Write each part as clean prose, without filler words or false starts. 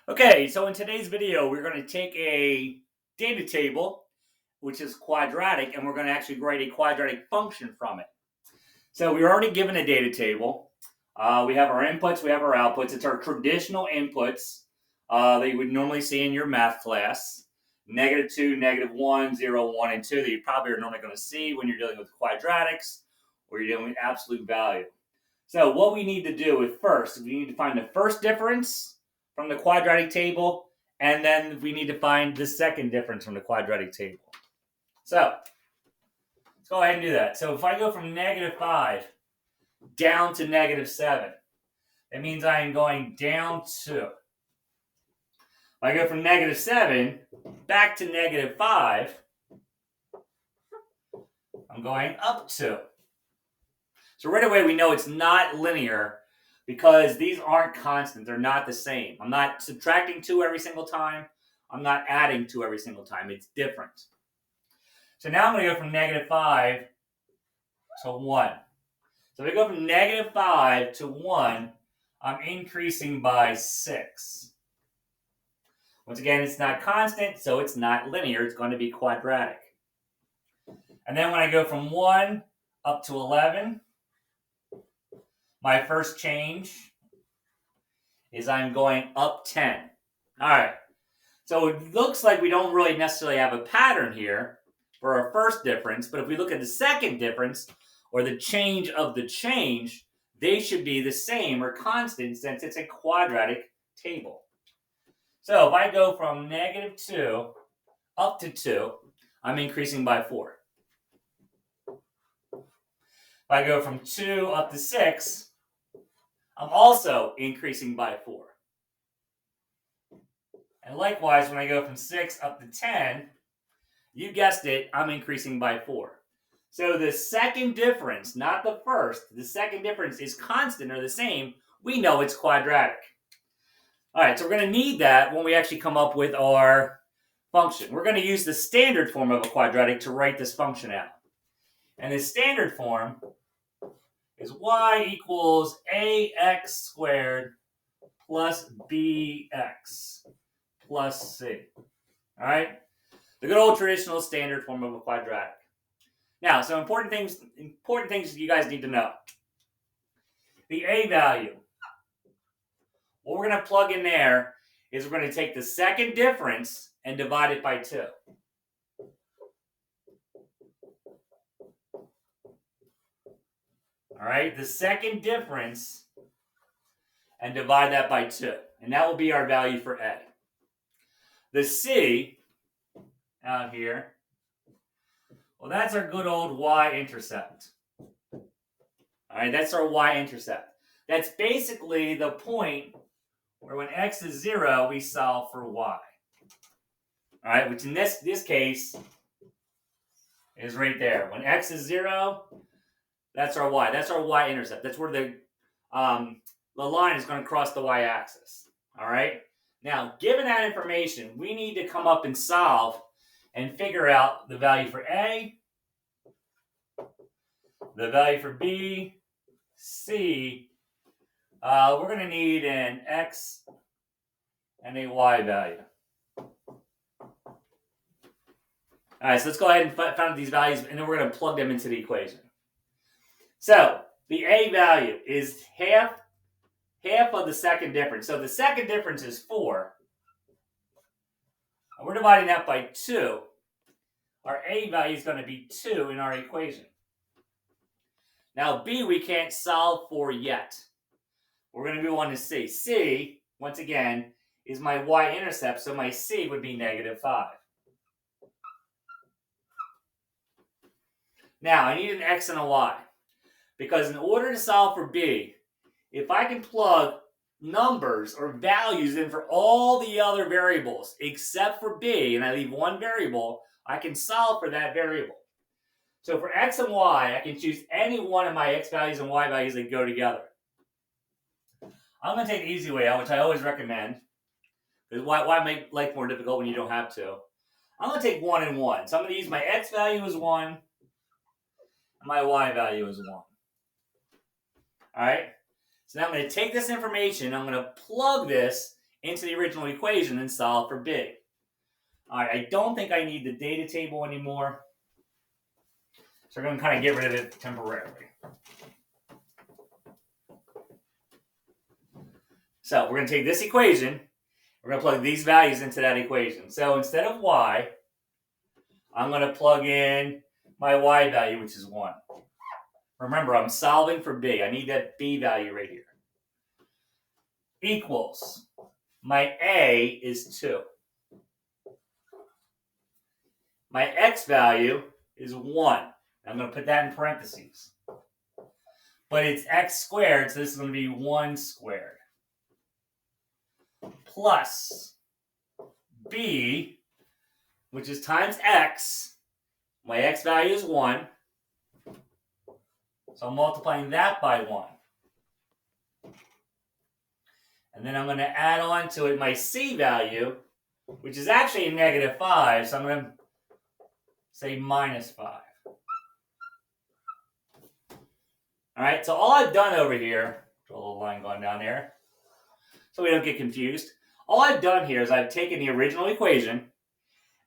Okay, so in today's video, we're going to take a data table, which is quadratic, and we're going to actually write a quadratic function from it. So we're already given a data table. We have our inputs, we have our outputs. It's our traditional inputs that you would normally see in your math class. -2, -1, 0, 1, and 2 that you probably are normally going to see when you're dealing with quadratics or you're dealing with absolute value. So what we need to do is first, we need to find the first difference from the quadratic table, and then we need to find the second difference from the quadratic table. So let's go ahead and do that. So if I go from -5 down to -7, that means I am going down 2. If I go from -7 back to -5, I'm going up 2. So right away we know it's not linear because these aren't constant. They're not the same. I'm not subtracting 2 every single time. I'm not adding 2 every single time. It's different. So now I'm going to go from -5 to 1. So if I go from -5 to 1, I'm increasing by 6. Once again, it's not constant, so it's not linear. It's going to be quadratic. And then when I go from 1 up to 11, my first change is I'm going up 10. All right. So it looks like we don't really necessarily have a pattern here for our first difference, but if we look at the second difference, or the change of the change, they should be the same or constant since it's a quadratic table. So if I go from -2 up to 2, I'm increasing by 4. If I go from 2 up to 6, I'm also increasing by 4. And likewise, when I go from 6 up to 10, you guessed it, I'm increasing by 4. So the second difference, not the first, the second difference is constant or the same. We know it's quadratic. All right, so we're going to need that when we actually come up with our function. We're going to use the standard form of a quadratic to write this function out. And the standard form is y equals ax squared plus bx plus c. All right? The good old traditional standard form of a quadratic. Now, some important things you guys need to know. The a value. What we're going to plug in there is we're going to take the second difference and divide it by 2. All right, the second difference and divide that by 2. And that will be our value for a. The c out here, well, that's our good old y-intercept. All right, that's our y-intercept. That's basically the point where when x is 0, we solve for y. All right, which in this case is right there. When x is 0, that's our y. That's our y-intercept. That's where the line is going to cross the y-axis. All right? Now, given that information, we need to come up and solve and figure out the value for a, the value for b, c. We're going to need an x and a y value. All right, so let's go ahead and find these values, and then we're going to plug them into the equation. So the a value is half of the second difference. So the second difference is 4. And we're dividing that by 2. Our a value is going to be 2 in our equation. Now b we can't solve for yet. We're going to move on to c. C, once again, is my y-intercept, so my c would be -5. Now, I need an x and a y. Because in order to solve for b, if I can plug numbers or values in for all the other variables except for b, and I leave one variable, I can solve for that variable. So for x and y, I can choose any one of my x values and y values that go together. I'm going to take the easy way out, which I always recommend. Because why make life more difficult when you don't have to? I'm going to take 1 and 1. So I'm going to use my x value as 1, and my y value as 1. All right? So now I'm going to take this information, I'm going to plug this into the original equation and solve for b. All right, I don't think I need the data table anymore. So we're going to kind of get rid of it temporarily. So we're going to take this equation. We're going to plug these values into that equation. So instead of y, I'm going to plug in my y value, which is 1. Remember, I'm solving for b. I need that b value right here. Equals. My a is 2. My x value is 1. I'm going to put that in parentheses. But it's x squared, so this is going to be 1 squared. Plus b, which is times x. My x value is 1. So I'm multiplying that by 1. And then I'm going to add on to it my c value, which is actually a negative 5. So I'm going to say minus 5. All right, so all I've done over here, a little line going down there, so we don't get confused. All I've done here is I've taken the original equation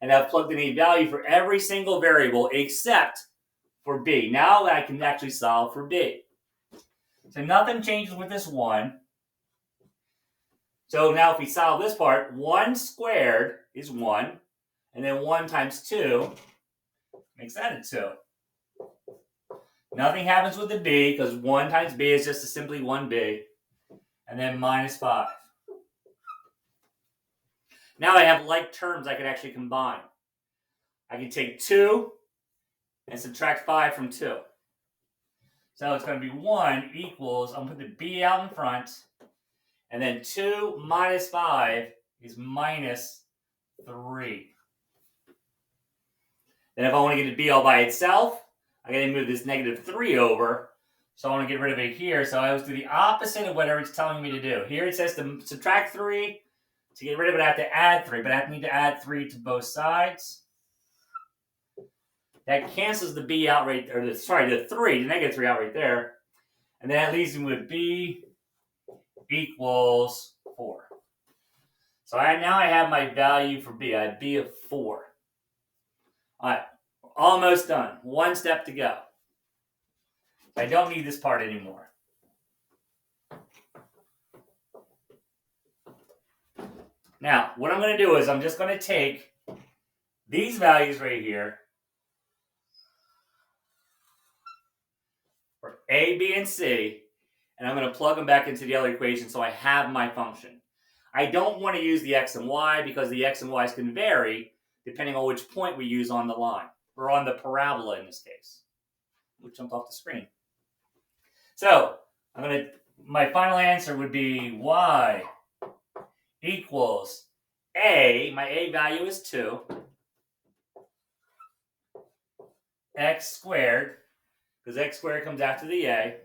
and I've plugged in a value for every single variable except for b. Now I can actually solve for b. So nothing changes with this 1. So now if we solve this part, 1 squared is 1, and then 1 times 2 makes that a 2. Nothing happens with the b, because 1 times b is just simply 1b. And then minus 5. Now I have like terms I can actually combine. I can take 2 and subtract 5 from 2. So it's going to be 1 equals, I'm going to put the b out in front, and then 2 minus 5 is minus 3. Then if I want to get the b all by itself, I got to move this negative 3 over. So I want to get rid of it here. So I always do the opposite of whatever it's telling me to do. Here it says to subtract 3. To get rid of it, I have to add 3. But I need to add 3 to both sides. That cancels the b out right there. The 3, the negative 3 out right there. And then that leaves me with b equals 4. So now I have my value for b. I have b of 4. All right, almost done. One step to go. I don't need this part anymore. Now, what I'm going to do is I'm just going to take these values right here for a, b, and c, and I'm going to plug them back into the other equation so I have my function. I don't want to use the x and y because the x and y's can vary depending on which point we use on the line, or on the parabola in this case. We'll jump off the screen. So, my final answer would be y equals a, my a value is 2, x squared, because x squared comes after the a,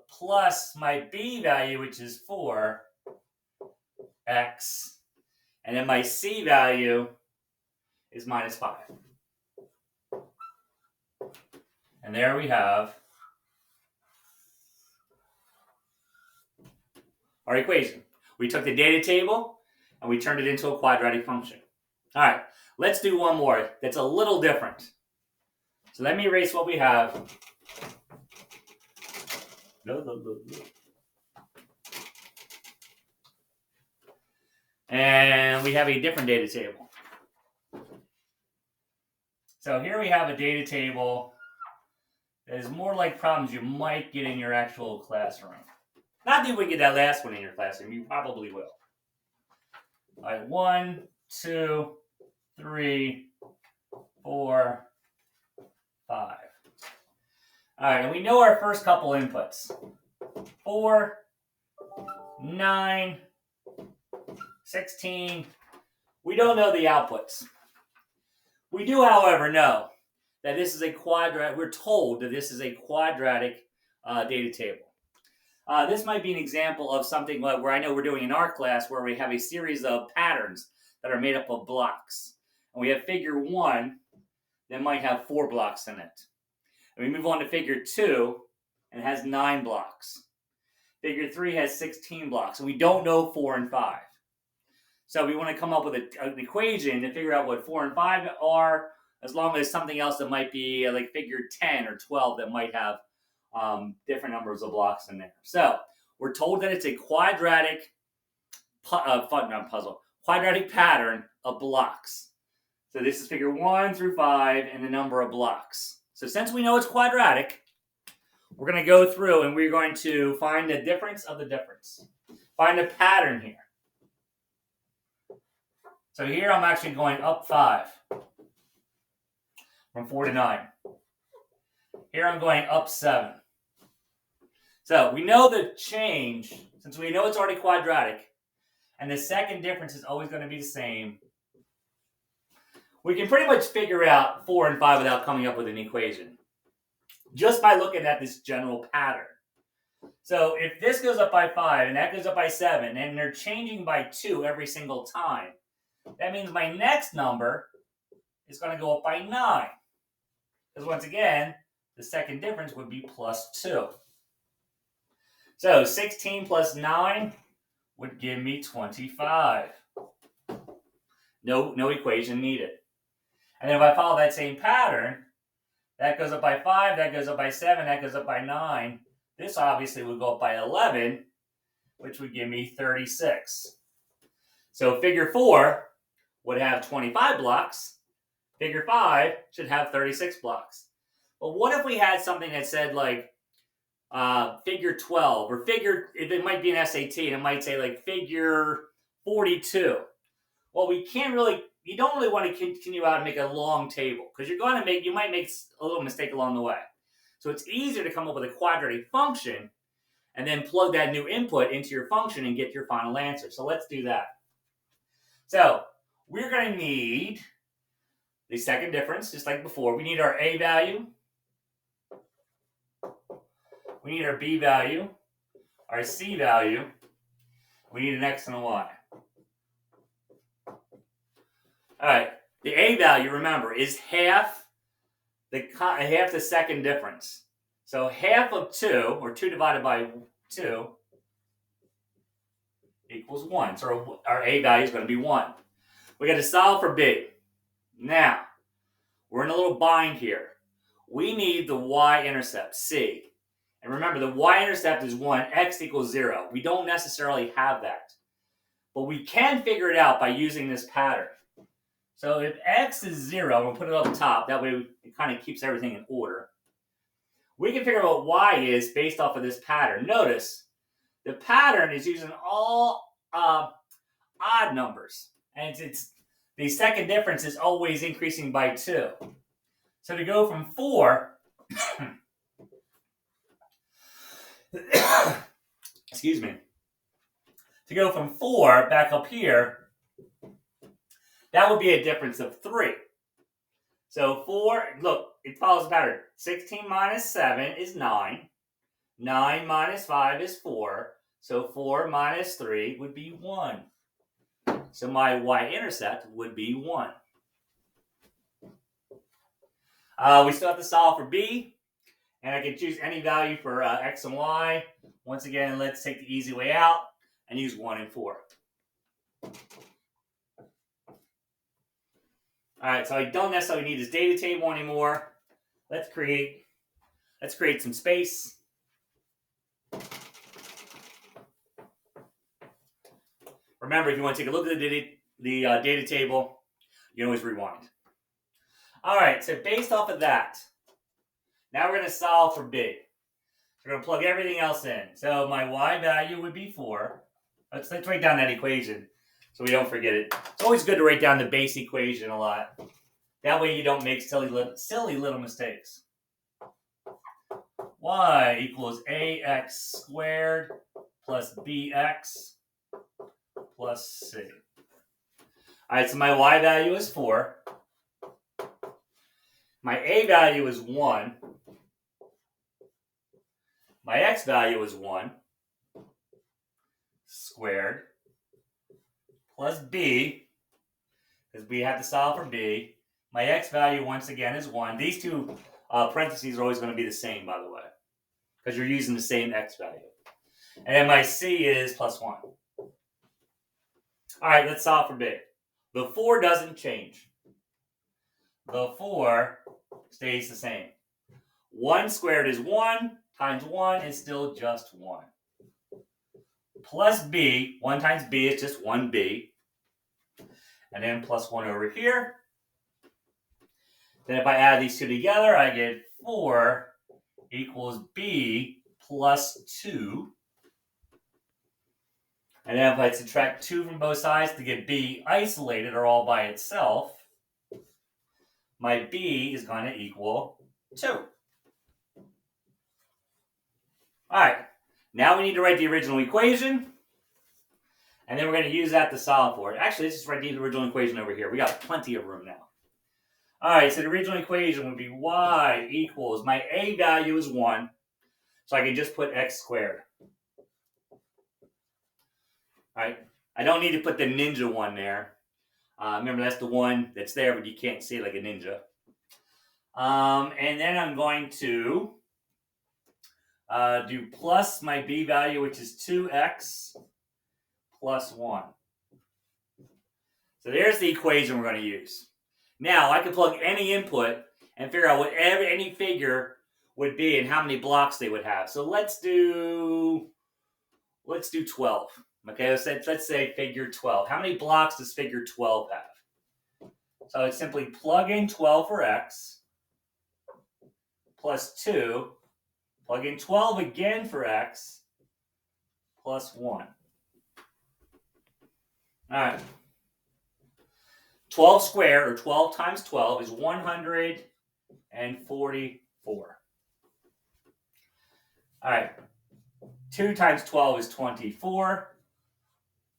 plus my b value, which is 4, x, and then my c value is minus 5. And there we have our equation. We took the data table and we turned it into a quadratic function. All right, let's do one more that's a little different. So let me erase what we have. And we have a different data table. So here we have a data table that is more like problems you might get in your actual classroom. Not that you would get that last one in your classroom. You probably will. All right, 1, 2, 3, 4, 5. All right, and we know our first couple inputs. 4, 9, 16. We don't know the outputs. We do, however, know that this is a quadratic. We're told that this is a quadratic data table. This might be an example of something where I know we're doing in our class where we have a series of patterns that are made up of blocks. And we have figure 1 that might have 4 blocks in it. And we move on to figure 2 and it has 9 blocks. Figure 3 has 16 blocks, and we don't know 4 and 5. So we want to come up with an equation to figure out what 4 and 5 are, as long as something else that might be like figure 10 or 12 that might have different numbers of blocks in there. So we're told that it's a quadratic quadratic pattern of blocks. So this is figure 1 through 5 and the number of blocks. So since we know it's quadratic, we're going to go through and we're going to find the difference of the difference. Find a pattern here. So here I'm actually going up 5 from 4 to 9. Here I'm going up 7. So we know the change, since we know it's already quadratic, and the second difference is always going to be the same, we can pretty much figure out 4 and 5 without coming up with an equation, just by looking at this general pattern. So if this goes up by 5 and that goes up by 7, and they're changing by 2 every single time, that means my next number is going to go up by 9. Because once again, the second difference would be plus 2. So 16 plus 9 would give me 25. No equation needed. And then if I follow that same pattern, that goes up by 5, that goes up by 7, that goes up by 9. This obviously would go up by 11, which would give me 36. So figure 4 would have 25 blocks. Figure 5 should have 36 blocks. But what if we had something that said like figure 12, or figure, if it might be an SAT, and it might say like figure 42. Well, you don't really want to continue out and make a long table, because you might make a little mistake along the way. So it's easier to come up with a quadratic function and then plug that new input into your function and get your final answer. So let's do that. So we're going to need the second difference, just like before. We need our A value. We need our B value, our C value. We need an X and a Y. All right, the A value, remember, is half the second difference. So half of 2, or 2 divided by 2, equals 1. So our A value is going to be 1. We got to solve for B. Now, we're in a little bind here. We need the y-intercept, C. And remember, the y-intercept is 1, x equals 0. We don't necessarily have that. But we can figure it out by using this pattern. So if x is 0, we'll put it up top. That way it kind of keeps everything in order. We can figure out what y is based off of this pattern. Notice, the pattern is using all odd numbers. And the second difference is always increasing by 2. So to go from 4... excuse me. To go from 4 back up here, that would be a difference of 3. So 4, look, it follows the pattern. 16 minus 7 is 9. 9 minus 5 is 4. So 4 minus 3 would be 1. So my y-intercept would be 1. We still have to solve for b. And I can choose any value for x and y. Once again, let's take the easy way out and use 1 and 4. All right, so I don't necessarily need this data table anymore. Let's create some space. Remember, if you want to take a look at the data table, you can always rewind. All right, so based off of that, now we're going to solve for b. We're going to plug everything else in. So my y value would be 4. Let's write down that equation so we don't forget it. It's always good to write down the base equation a lot. That way you don't make silly little mistakes. Y equals ax squared plus bx plus c. All right, so my y value is 4. My a value is 1. My x value is 1 squared plus b, because we have to solve for b. My x value, once again, is 1. These two parentheses are always going to be the same, by the way, because you're using the same x value. And then my C is plus 1. All right, let's solve for B. The 4 doesn't change. The 4 stays the same. 1 squared is 1 times 1 is still just 1. Plus B, 1 times B is just 1B. And then plus 1 over here. Then if I add these two together, I get 4 equals B plus 2. And then if I subtract 2 from both sides to get B isolated or all by itself, my B is going to equal 2. All right, now we need to write the original equation. And then we're going to use that to solve for it. Actually, let's just write the original equation over here. We got plenty of room now. All right, so the original equation would be y equals, my a value is 1, so I can just put x squared. All right, I don't need to put the ninja one there. Remember, that's the one that's there, but you can't see it like a ninja. And then I'm going to do plus my b value, which is 2x plus 1. So there's the equation we're going to use. Now, I can plug any input and figure out what any figure would be and how many blocks they would have. So let's do 12. Okay, let's say figure 12. How many blocks does figure 12 have? So it's simply plug in 12 for x, plus 2, plug in 12 again for x, plus 1. All right. 12 squared, or 12 times 12, is 144. All right. 2 times 12 is 24.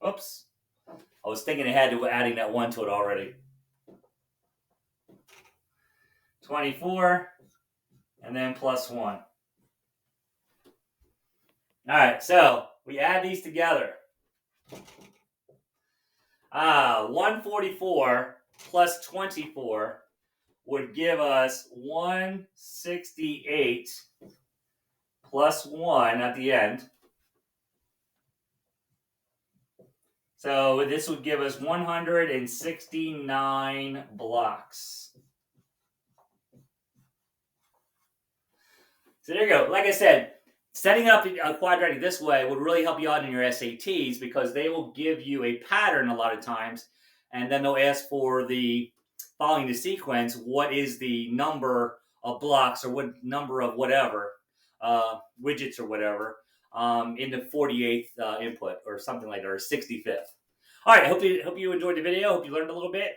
Oops. I was thinking ahead to adding that 1 to it already. 24, and then plus 1. All right, so we add these together. 144 plus 24 would give us 168 plus 1 at the end. So this would give us 169 blocks. So there you go. Like I said, setting up a quadratic this way would really help you out in your SATs because they will give you a pattern a lot of times, and then they'll ask for the following the sequence, what is the number of blocks or what number of whatever, widgets or whatever, in the 48th input or something like that, or 65th. All right, I hope you enjoyed the video. Hope you learned a little bit.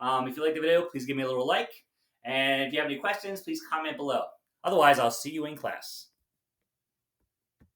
If you liked the video, please give me a little like. And if you have any questions, please comment below. Otherwise, I'll see you in class.